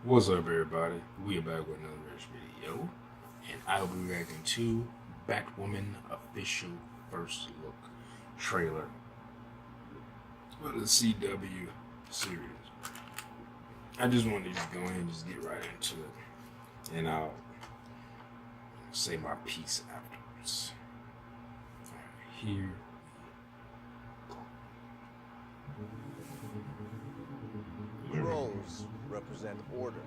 What's up, everybody? We are back with another video, and I'll be reacting to Batwoman official first look trailer for the CW series. I just wanted to just go ahead and just get right into it, and I'll say my piece afterwards. Here. Roles represent order,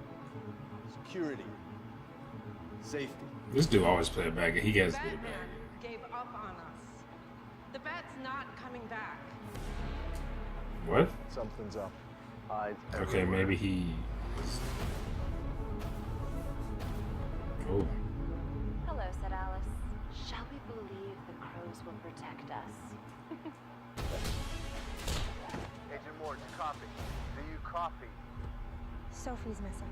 security, safety. This dude always play it back. He gets to be the Batman bad. gave up on us. The Bat's not coming back. What? Something's up. Hides Okay, everywhere. maybe he. Oh. Hello, said Alice. Shall we believe the crows will protect us? Agent Morton, copy. Do you copy? Sophie's missing.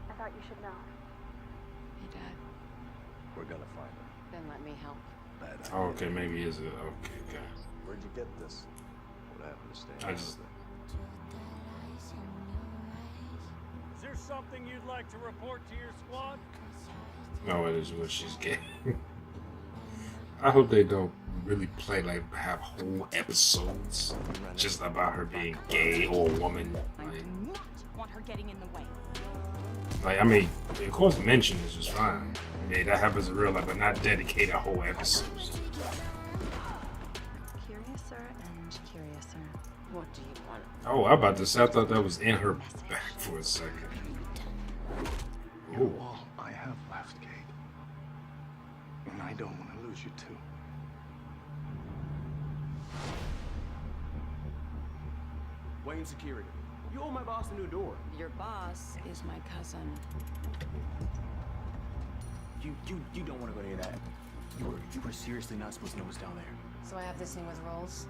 I thought you should know. Hey, Dad. We're gonna find her. Then let me help. Bad idea. Oh, okay, maybe it's a okay. Where'd you get this? What happened to stay? I just. Is there something you'd like to report to your squad? No, it is what she's getting. I hope they don't really play like have whole episodes just about her being gay or a woman. I do not want her getting in the way. Like I mean, of course, mention is just fine. Yeah, that happens in real life, but not dedicate a whole episode. Curiouser and curiouser. What do you want? Oh, I'm about to say, I thought that was in her back for a second. You're Ooh. all I have left, Kate. And I don't want to lose you too. Wayne Security. You owe my boss a new door. Your boss is my cousin. You don't want to go to any of that. You were seriously not supposed to know what's down there. So I have this thing with rolls.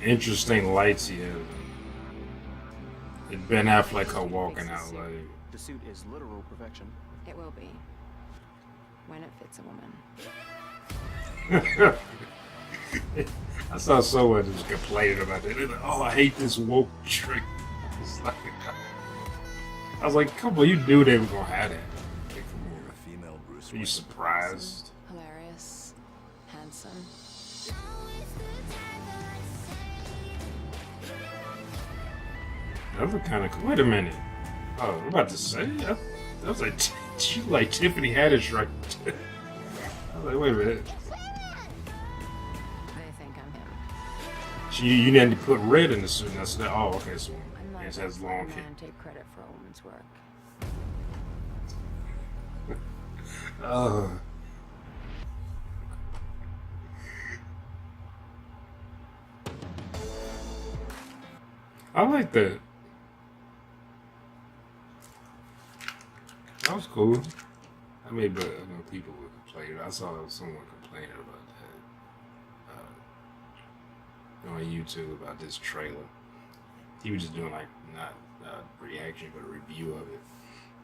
Interesting lights he has. And Ben Affleck her walking out like. The suit is literal perfection. It will be. When it fits a woman. I saw someone who was complaining about that. They're like, oh, I hate this woke trick. It's like, I was like, come on, you knew they were gonna have that. Like, come on. A female Bruce Are you Wayne. surprised? Hilarious. Handsome. That was kind of cool. Wait a minute. Oh, I'm about to say. That was like, she like Tiffany Haddish right there. I was like, wait a minute. They think I'm him. You need to put red in the suit. And that's that. Oh, okay. So I'm not it has long hair. man take credit for a woman's work. I like that. That was cool. I mean, but people would complain. I saw someone complaining about that on YouTube about this trailer. He was just doing like not a reaction, but a review of it.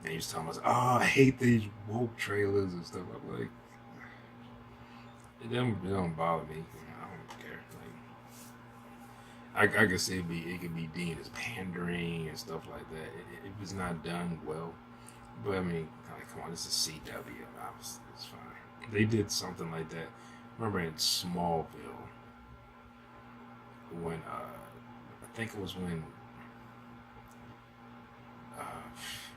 And he was talking about, oh, I hate these woke trailers and stuff. I'm like, it don't bother me. I don't care. Like, I could say it could be deemed as pandering and stuff like that. It was not done well. But I mean, like, come on, this is CW. Obviously, it's fine. They did something like that. Remember in Smallville when I think it was when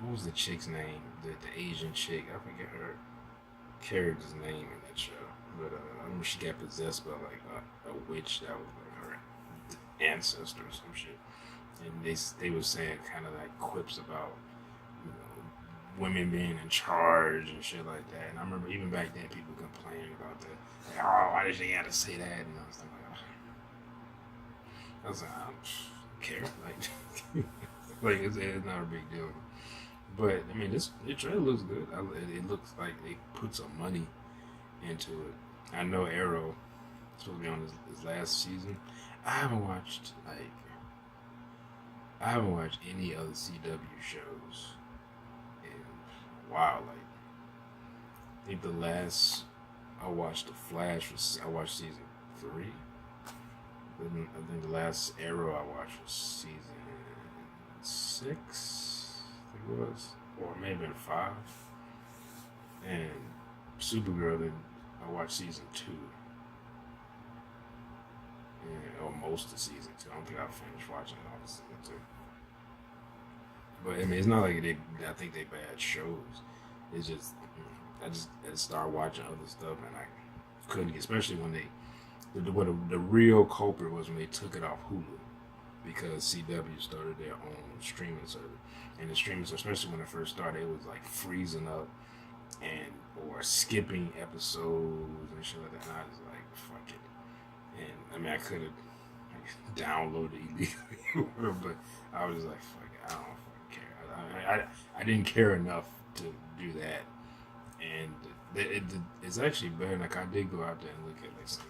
what was the chick's name? The Asian chick. I forget her character's name in that show. But I remember she got possessed by like a witch that was like her ancestor or some shit. And they were saying kind of like quips about, you know, women being in charge and shit like that. And I remember even back then people complaining about that. Like, oh, why did she have to say that? And I was like, oh. I was like, I don't care. Like, like it's not a big deal. But I mean, the trailer looks good. It looks like they put some money into it. I know Arrow is supposed to be on his last season. I haven't watched any other CW shows in a while. Like I think the last I watched The Flash was I watched season 3. Then I think the last Arrow I watched was season 6. I think it was, or maybe 5. And Supergirl, then I watched season 2. Yeah, or most of season 2. I don't think I finished watching all of season 2. But I mean, it's not like I think they bad shows. It's just I just started watching other stuff and I couldn't, especially when the real culprit was when they took it off Hulu, because CW started their own streaming service, and the streaming service, especially when it first started, it was like freezing up and or skipping episodes and shit like that. And I was like, fuck it. And I mean, I could have downloaded it illegally, but I was just like, fuck it, I don't fucking care. I didn't care enough to do that. And it's actually better. Like, I did go out there and look at like some,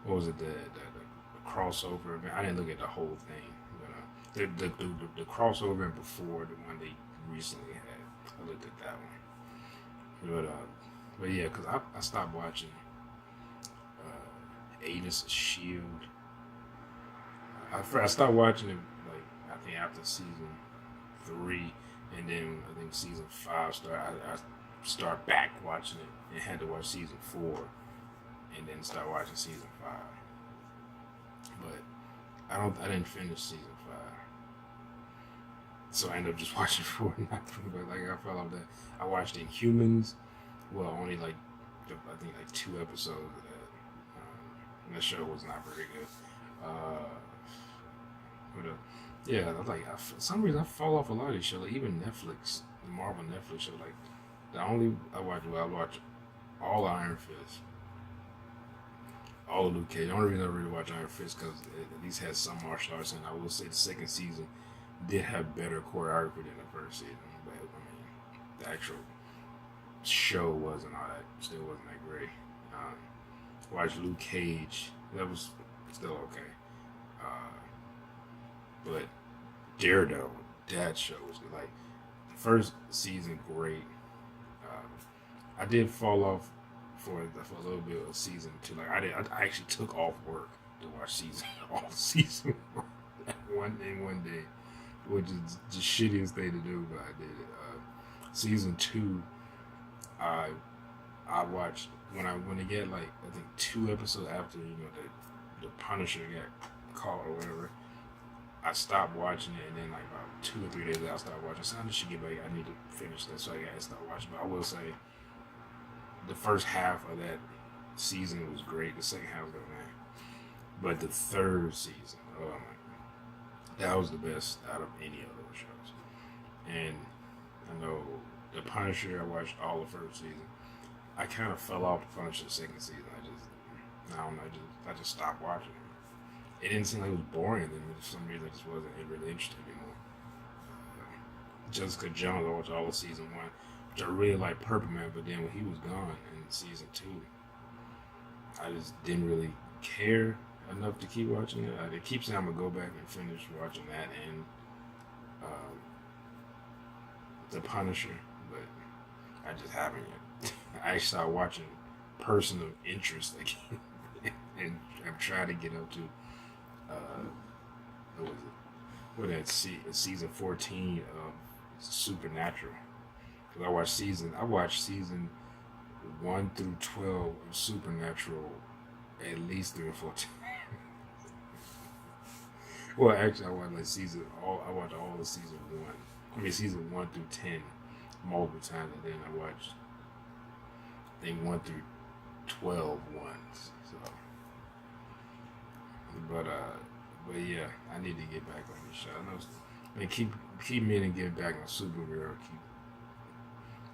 what was it, the crossover event. I didn't look at the whole thing, but the crossover event before the one they recently had, I looked at that one. But yeah, because I stopped watching Agents of Shield. I stopped watching it like I think after season 3. And then I think season 5 started. I start back watching it and had to watch season 4, and then start watching season 5. But I didn't finish season 5, so I ended up just watching 4 and not 3. But like I fell off that. I watched Inhumans. Well, only like I think like 2 episodes of that. And the show was not very good. Yeah, like for some reason I fall off a lot of these shows. Like even Netflix, the Marvel Netflix show. Like the only I watch all Iron Fist, all of Luke Cage. The only reason I really watch Iron Fist because it at least has some martial arts, and I will say the second season did have better choreography than the first season. But I mean, the actual show wasn't all that. Still wasn't that great. Watched Luke Cage. That was still okay. But Daredevil, that show was good. Like the first season, great. I did fall off for a little bit of season 2. Like I actually took off work to watch all season one day, which is the shittiest thing to do, but I did it. Season 2, I watched when they get like I think 2 episodes after the Punisher got caught or whatever. I stopped watching it, and then like about 2 or 3 days later, I started watching. So I should get back. I need to finish that, so I gotta start watching. But I will say, the first half of that season was great. The second half was good, but the third season, oh my God, that was the best out of any of those shows. And I know the Punisher. I watched all the first season. I kind of fell off the Punisher second season. I don't know. I just stopped watching it. It didn't seem like it was boring. Then for some reason, I just wasn't really interested anymore. Jessica Jones, I watched all of season 1, which I really liked Purple Man, but then when he was gone in season 2, I just didn't really care enough to keep watching it. I keep saying I'm gonna go back and finish watching that and The Punisher, but I just haven't yet. I actually started watching Person of Interest again, and I'm trying to get up to what was it? What that season 14 of Supernatural. Because I watched season 1 through 12 of Supernatural at least 3 or 4 times. Well, actually, I watched all of season 1. I mean, season 1 through 10 multiple times, and then I watched I think 1 through 12 once. So, but yeah, I need to get back on this show. I know, keep meaning to get back on Supergirl.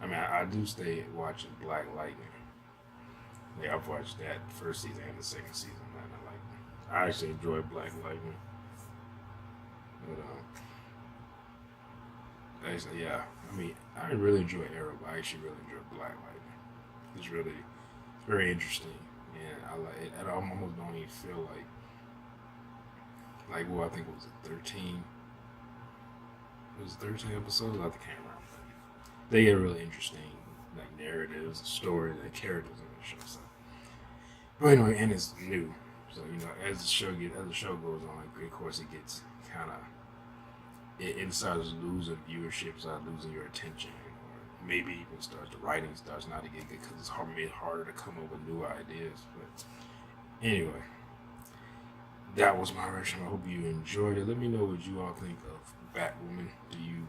I do stay watching Black Lightning. Yeah, I've watched that first season and the second season, and I like it. I actually enjoy Black Lightning. But actually, yeah, I really enjoy Arrow, but I actually really enjoy Black Lightning. It's very interesting, and I like it. I almost don't even feel like well, I think it was 13. It was 13 episodes. I can't remember. they get really interesting, like narratives, stories, and characters in the show. So, but anyway, and it's new, so as the show goes on, like, of course, it gets kind of it starts losing viewership, starts losing your attention, or maybe even the writing starts not to get good because it's made harder to come up with new ideas. But anyway, that was my reaction. I hope you enjoyed it. Let me know what you all think of Batwoman. Do you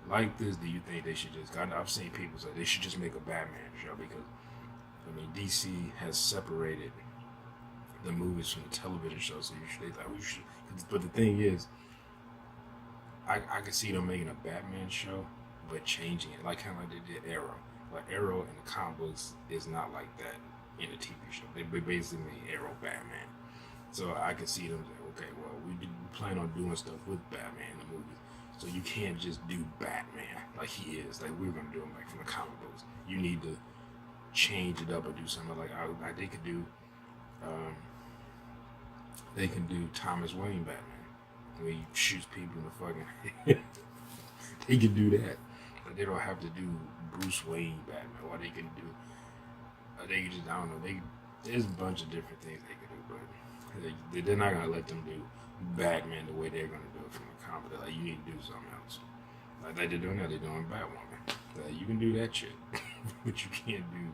like this? Do you think they should just? I've seen people say they should just make a Batman show because DC has separated the movies from the television show, so they thought we should. But the thing is, I can see them making a Batman show, but changing it, like kind of like they did Arrow. Like Arrow in the comic books is not like that in the TV show. They basically made Arrow Batman. So I could see them say, okay, well, we plan on doing stuff with Batman in the movies, so you can't just do Batman like he is. Like we're gonna do him like from the comic books. You need to change it up and do something like they could do. They can do Thomas Wayne Batman. Where he shoots people in the fucking head. They can do that. But they don't have to do Bruce Wayne Batman. Or they can do, they can just, I don't know, there's a bunch of different things they can do, but they're not going to let them do Batman the way they're going to do it from the comic. They're like, you need to do something else. Like they're doing that, they're doing Batwoman. Like, you can do that shit, but you can't do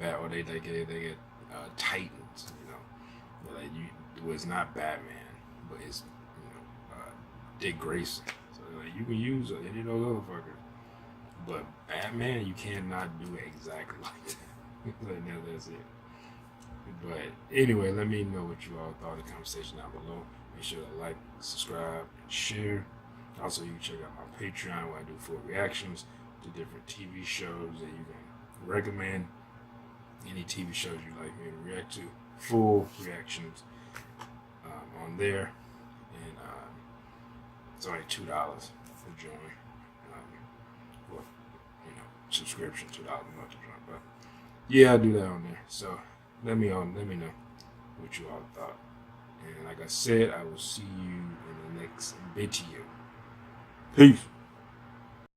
or they get Titans, like well, it's not Batman, but it's Dick Grayson. So like, you can use any of those other fuckers, but Batman you cannot do it exactly like that. Like, no, that's it. But anyway, let me know what you all thought in the conversation down below. Make sure to like, subscribe, and share. Also, you can check out my Patreon where I do full reactions to different TV shows that you can recommend. Any TV shows you'd like me to react to, full reactions on there, and it's only $2 for join, or subscription, $2 a month to join. But yeah, I'll do that on there. So let me know what you all thought, and like I said, I will see you in the next video. Peace.